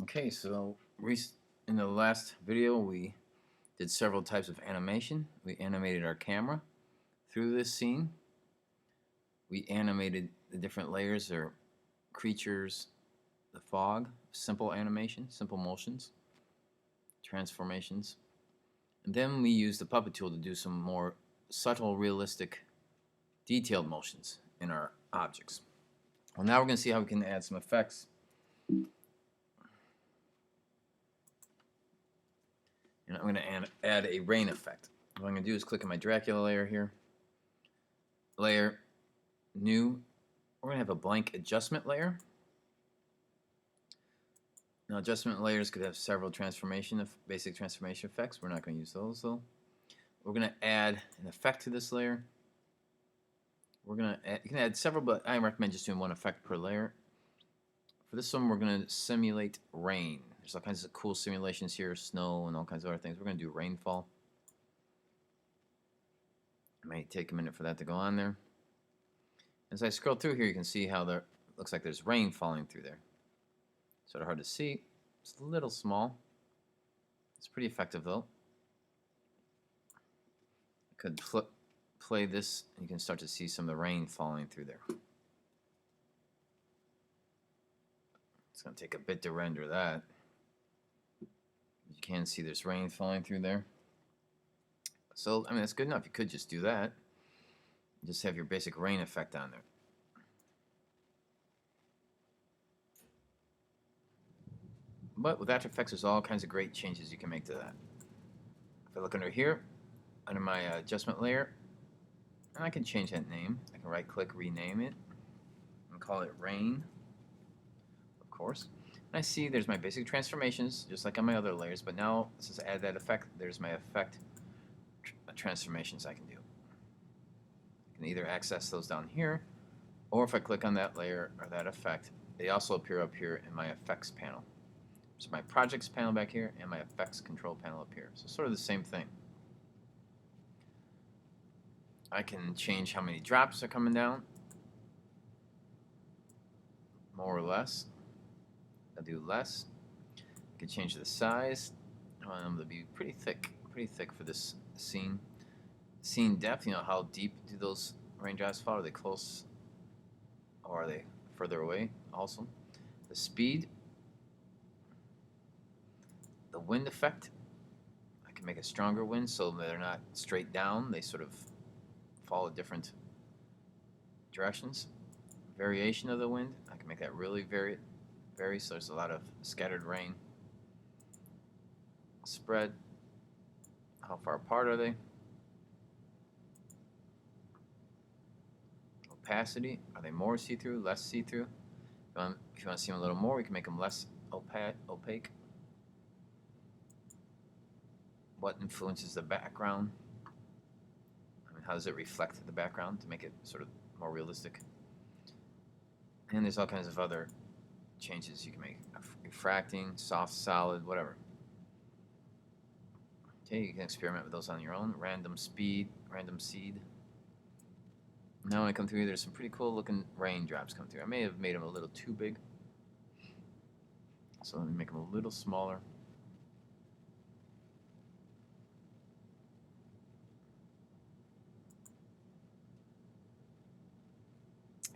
Okay, so in the last video we did several types of animation. We animated our camera through this scene. We animated the different layers or creatures, the fog, simple animation, simple motions, transformations. And then we used the puppet tool to do some more subtle, realistic, detailed motions in our objects. Well, now we're going to see how we can add some effects. And I'm going to add a rain effect. What I'm going to do is click on my Dracula layer here. Layer, new. We're going to have a blank adjustment layer. Now, adjustment layers could have several basic transformation effects. We're not going to use those though. We're going to add an effect to this layer. You can add several, but I recommend just doing one effect per layer. For this one, we're going to simulate rain. There's all kinds of cool simulations here, snow and all kinds of other things. We're going to do rainfall. It may take a minute for that to go on there. As I scroll through here, you can see how there looks like there's rain falling through there. Sort of hard to see. It's a little small. It's pretty effective though. I could play this, and you can start to see some of the rain falling through there. It's going to take a bit to render that. You can see there's rain falling through there. So, I mean, that's good enough. You could just do that. Just have your basic rain effect on there. But with After Effects, there's all kinds of great changes you can make to that. If I look under here, under my adjustment layer, and I can change that name. I can right-click, rename it, and call it Rain, of course. And I see there's my basic transformations, just like on my other layers, but now, since I add that effect, there's my effect transformations I can do. I can either access those down here, or if I click on that layer or that effect, they also appear up here in my effects panel. So my projects panel back here and my effects control panel up here. So sort of the same thing. I can change how many drops are coming down, more or less. I'll do less. I can change the size. I want them to be pretty thick for this scene. Scene depth, you know, how deep do those raindrops fall? Are they close or are they further away also? The speed, the wind effect. I can make a stronger wind so they're not straight down. They sort of follow different directions. Variation of the wind. I can make that really vary so there's a lot of scattered rain. Spread. How far apart are they? Opacity. Are they more see-through, less see-through? If you want to see them a little more, we can make them less opaque. What influences the background? I mean, how does it reflect the background to make it sort of more realistic? And there's all kinds of other changes you can make. Refracting, soft, solid, whatever. Okay, you can experiment with those on your own. Random speed, random seed. Now when I come through here, there's some pretty cool looking raindrops come through. I may have made them a little too big. So let me make them a little smaller.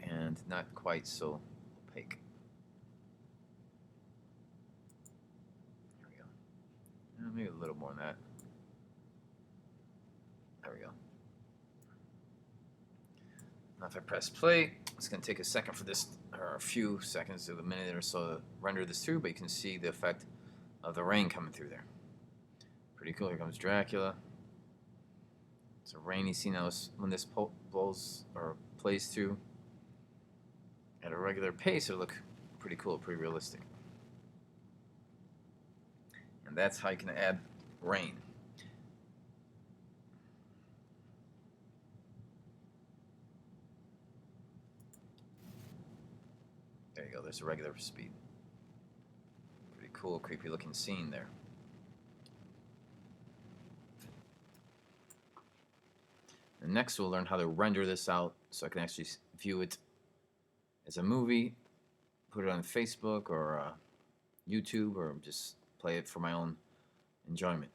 And not quite so opaque. There we go. Maybe a little more than that. There we go. Now if I press play, it's going to take a second for this, or a few seconds to a minute or so to render this through, but you can see the effect of the rain coming through there. Pretty cool. Here comes Dracula. It's a rainy scene. Now when this blows or plays through at a regular pace, it'll look pretty cool, pretty realistic. And that's how you can add rain. There you go, there's a regular speed. Pretty cool, creepy looking scene there. And next we'll learn how to render this out so I can actually view it as a movie, put it on Facebook or YouTube or just play it for my own enjoyment.